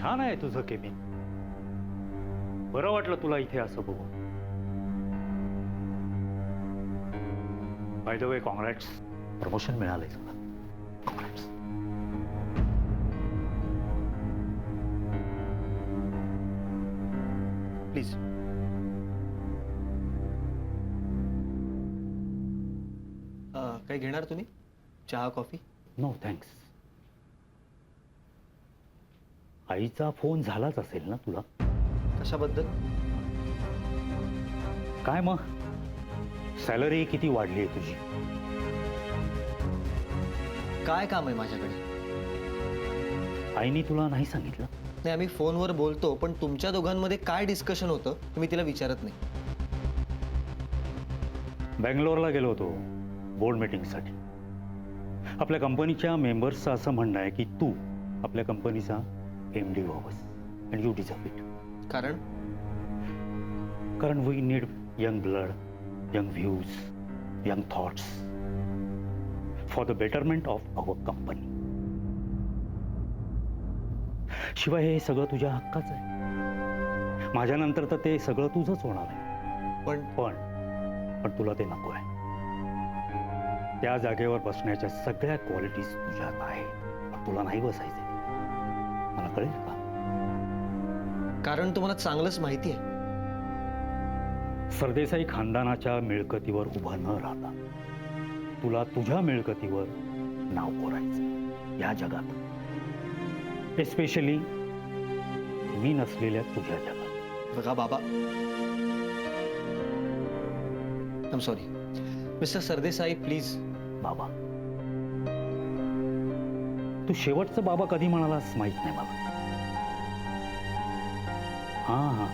छान आहे तुझं केबिन. बरं वाटलं तुला इथे असं बघून. By the way congrats, promotion मिळालंय तुला. कॉंग्रॅट्स. प्लीज. काही घेणार तुम्ही? चहा कॉफी? No thanks. आईचा फोन झालाच असेल ना तुला? कशाबद्दल? काय मग, सॅलरी किती वाढली आहे तुझी? काय काम आहे माझ्याकडे? आईने तुला नाही सांगितलं? नाही, आम्ही फोनवर बोलतो, पण तुमच्या दोघांमध्ये काय डिस्कशन होतं हे मी तिला विचारत नाही. बँगलोरला गेलो होतो बोर्ड मीटिंगसाठी. आपल्या कंपनीच्या मेंबर्सचं असं म्हणणं आहे की तू आपल्या कंपनीचा MD व्हावंस. And you deserve it. कारण we need young blood, young views, young thoughts for the betterment of our company. शिवाय हे सगळं तुझ्या हक्काचं आहे. माझ्यानंतर तर ते सगळं तुझंच होणार आहे. पण तुला ते नको आहे. त्या जागेवर बसण्याच्या सगळ्या क्वालिटीज तुझ्यात आहेत, पण तुला नाही बसायचं. मला कळेल का? कारण तुम्हाला चांगलंच माहिती आहे. सरदेसाई खानदानाच्या मिळकतीवर उभं न राहता तुला तुझ्या मिळकतीवर नाव कोरायचं या जगात, एस्पेशली मी नसलेल्या तुझ्या जगात. बघा बाबा, I am sorry mister Sardesai, please. बाबा, तू शेवटचं बाबा कधी म्हणालास माहित नाही मला. हां,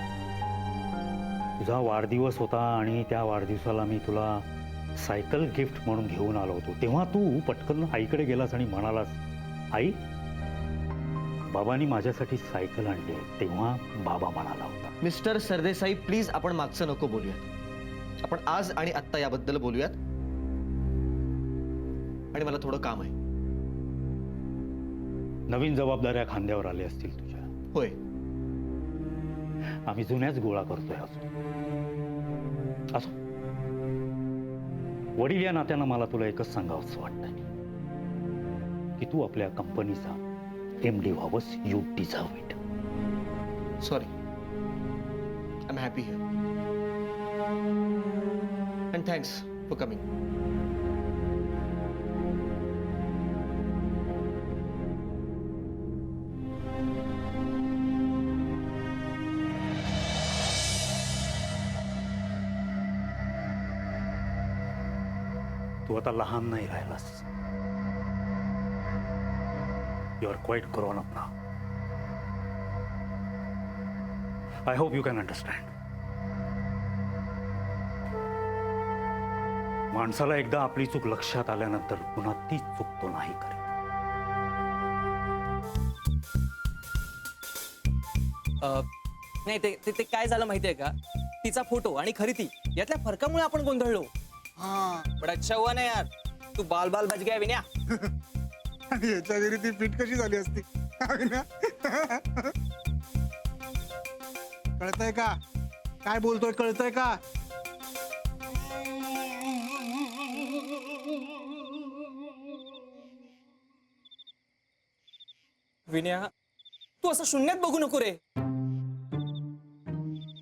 तुझा वाढदिवस होता आणि त्या वाढदिवसाला मी तुला सायकल गिफ्ट म्हणून घेऊन आलो होतो. तेव्हा तू पटकन आईकडे गेलास आणि म्हणालास, आई, बाबांनी माझ्यासाठी सायकल आणली. तेव्हा बाबा म्हणाला होता. मिस्टर सरदेसाई, प्लीज आपण मागचं नको बोलूयात. आपण आज आणि आत्ता याबद्दल बोलूयात. आणि मला थोडं काम आहे. नवीन जबाबदाऱ्या खांद्यावर आल्या असतील तुझ्या. होय. आम्ही जुन्याच गोळा करतोय असो. वडील या नात्यानं मला तुला एकच सांगावंसं वाटतंय की तू आपल्या कंपनीचा MD व्हावंस. You deserve it. Sorry, I am happy here. And thanks for coming. तू आता लहान नाही राहिलास. You are quite grown up now. I hope you can understand. माणसाला एकदा आपली चूक लक्षात आल्यानंतर पुन्हा तीच चूक तो नाही करेल. नाही, ते काय झालं माहितीये का, तिचा फोटो आणि खरी ती यातल्या फरकामुळे आपण गोंधळलो. हाँ, बड़ा अच्छा हुआ ना यार, तू बाल बाल बच गया विन्या. आणि याच्या घरी ती फिट कशी झाली असती? कळतंय का काय बोलतोय? कळतंय का? विन्या, तू असं शून्यात बघू नको रे.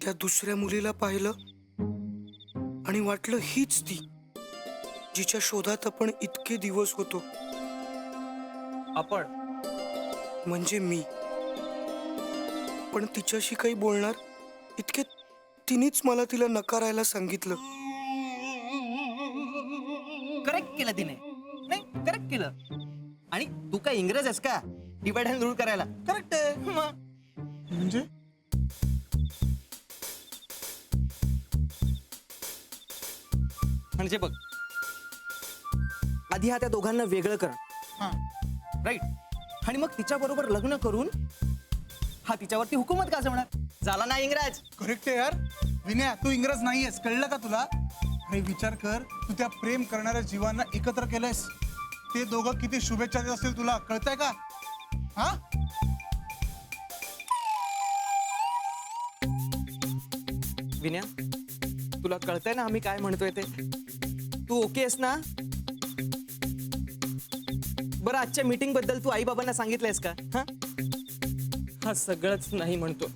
त्या दुसऱ्या मुलीला पाहिलं आणि वाटलं हीच ती जिच्या शोधात आपण इतके दिवस होतो. आपण म्हणजे मी. पण तिच्याशी काही बोलणार इतके तिनेच मला तिला नकारायला सांगितलं. करेक्ट केलं तिने. नाही, करेक्ट केलं. आणि तू काय इंग्रज आहेस का डिवाइड अँड रूल करायला? करेक्ट आहे. म्हणजे म्हणजे बघ, आधी त्या दोघांना वेगळं कर, राईट? आणि मग तिच्या बरोबर लग्न करून हा तिच्यावरती हुकूमत गाजवणार. झाला ना इंग्रज? करेक्ट आहे यार. विनया, तू इंग्रज नाहीयेस, कळलं का तुला? आणि विचार कर, तू त्या प्रेम करणाऱ्या जीवांना एकत्र केलंयस. ते दोघं किती शुभेच्छा देत असतील तुला, कळतंय का? हा, विन्या, तुला कळतंय ना आम्ही काय म्हणतोय ते? तू ओके आहेस ना? बरं, आजच्या मीटिंग बद्दल तू आई बाबांना सांगितलंयस का? हा सगळंच नाही म्हणतो.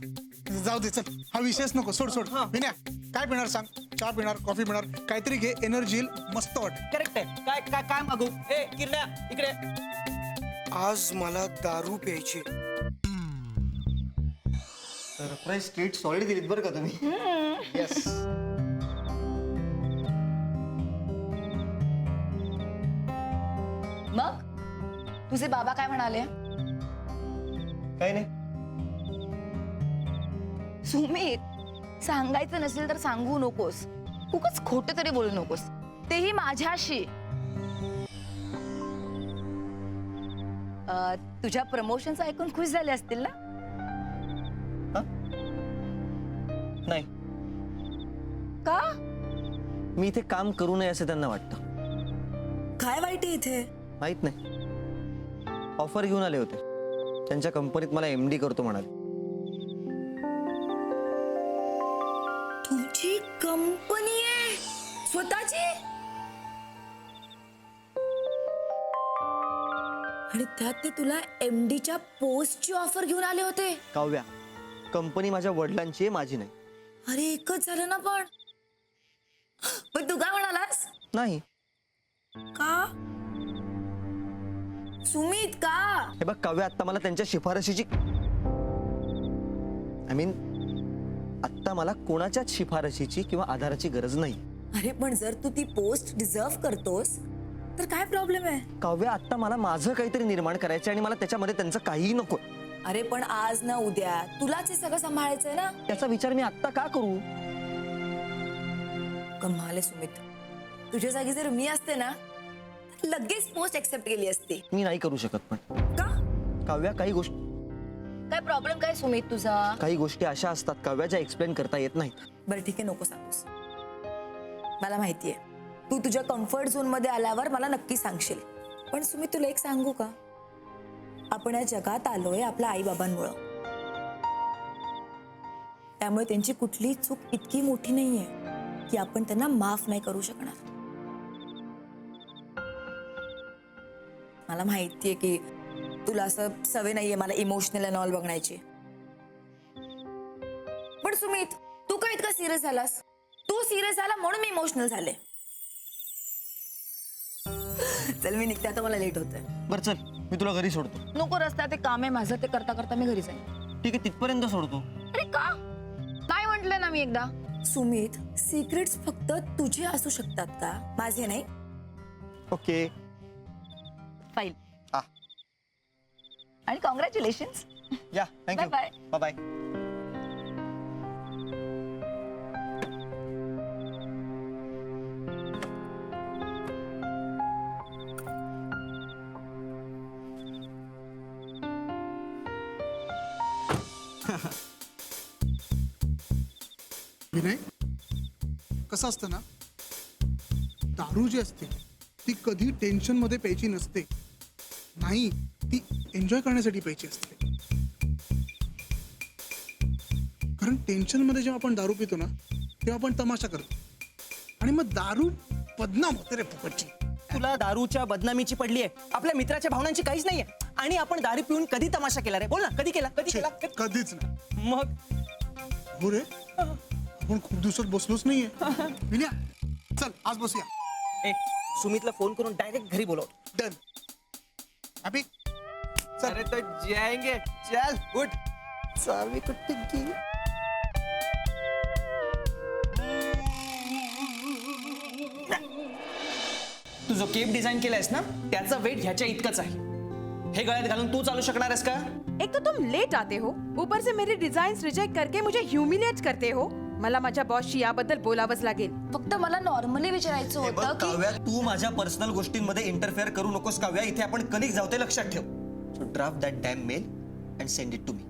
जाऊ दे, चल हा विषयच नको, सोड सोड. विन्या, काय पिणार सांग? चहा पिणार, कॉफी पिणार, काहीतरी घे, एनर्जी येईल, मस्त वाटेल. करेक्ट आहे. काय काय काय मागू? ए किरण्या, इकडे. आज मला दारू प्यायची. सरप्राईज ट्रीट सॉलिड दिलीत बरं का तुम्ही. येस. मग तुझे बाबा काय म्हणाले? काही नाही. सुमित, सांगायचं नसेल तर सांगू नकोस. उगाच खोटं तरी बोलू नकोस, तेही माझ्याशी. तुझ्या प्रमोशनचं ऐकून खुश झाले असतील ना? नाही, का? मी इथे काम करू नये असं त्यांना वाटतं. काय वाईट आहे इथे? माहित नाही, ऑफर घेऊन आले होते. त्यांच्या कंपनीत मला MD करतो म्हणाले. तुझी कंपनी आहे स्वतःची, आणि त्यात ते तुला MDच्या पोस्टची ऑफर घेऊन आले होते. काव्या, कंपनी माझ्या वडिलांची आहे, माझी नाही. अरे एकच झालं ना. पण तू काय म्हणालास? नाही. का सुमित, का? हे बघ काव्या, आता मला त्यांच्या शिफारशीची आत्ता मला कोणाच्याच शिफारशीची किंवा आधाराची गरज नाही. अरे पण जर तू ती पोस्ट डिझर्व करतोस तर काय प्रॉब्लेम आहे? काव्या, आता मला माझं काहीतरी निर्माण करायचं आणि मला त्याच्यामध्ये त्यांचं काहीही नको. अरे पण आज ना उद्या तुलाच हे सगळं सांभाळायचंय ना. त्याचा विचार मी आत्ता का करू? कमाल आहे सुमित, तुझ्या जागी जर मी असते ना लगेच पोस्ट एक्सेप्ट केली असती. मी नाही करू शकत. पण का? काव्या, काही काय प्रॉब्लेम काय सुमित तुझा? काही गोष्टी अशा असतात काव्या, ज्या एक्सप्लेन करता येत नाहीत. बरं ठीक आहे, नको सांगूस. मला माहितीये तू तुझ्या कम्फर्ट झोन मध्ये आल्यावर मला नक्की सांगशील. पण सुमित, तुला एक सांगू का? आपण या जगात आलोय आपल्या आई बाबांमुळं. त्यामुळे त्यांची कुठली चूक इतकी मोठी नाहीये की आपण त्यांना माफ नाही करू शकणार. मला माहितीये की तुला असं सवय नाहीये मला इमोशनल अँड ऑल बघण्याची. पण सुमित, तू काय इतका सिरियस झालास? तू सिरियस झाला म्हणून मी इमोशनल झाले. चल मी निघते आता, मला लेट होतंय. बरं चल, मी तुला घरी सोडतो. नको, रस्ता ते काम आहे माझं, ते करता करता मी घरी जाईन. ठीक आहे, तिथपर्यंत सोडतो. अरे का? काय म्हंटल ना मी एकदा. सुमित, सिक्रेट्स फक्त तुझे असू शकतात का, माझे नाही. ओके. फाईल. हा. आणि कॉंग्रॅच्युलेशन्स. या, thank you. Bye bye bye. Vinay, कसं असतं ना, दारू जी असते ती कधी टेन्शन मध्ये प्यायची नसते. नाही, ती एन्जॉय करण्यासाठी प्यायची असते. कारण टेन्शन मध्ये जेव्हा आपण दारू पितो ना तेव्हा आपण तमाशा करतो आणि मग दारू बदनाम होते रे फुकटची. तुला दारूच्या बदनामीची पडली आहे, आपल्या मित्राच्या भावनांची काहीच नाहीये. आणि आपण दारू पिऊन कधी तमाशा केला रे? बोल ना, कधी केला? कधी केला? कधीच नाही. मग हो रे, आपण खूप दिवसात बसलोच नाहीये. विनया, चल आज बसूया. ए, सुमितला फोन करून डायरेक्ट घरी बोलव. डन. हॅपी. अरे तो जाएंगे. चल उठ. चावी कुठे गेली? तू जो केप डिझाईन केलायस ना त्याचा वेट ह्याच्या इतकंच आहे. हे गळ्यात घालून तू चालू शकणार आहेस का? एक तो तुम लेट आते हो, ऊपर से मेरे डिजाइन्स रिजेक्ट करके मुझे ह्यूमिलेट करते हो. मला माझ्या बॉसशी याबद्दल बोलावंच लागेल. फक्त मला नॉर्मली विचारायचं हे बघ होतं की काव्या, तू माझ्या पर्सनल गोष्टींमध्ये इंटरफेअर करू नकोस काव्या. इथे आपण कलिग्स आहोत, लक्षात ठेव. So draft that damn mail and send it to me.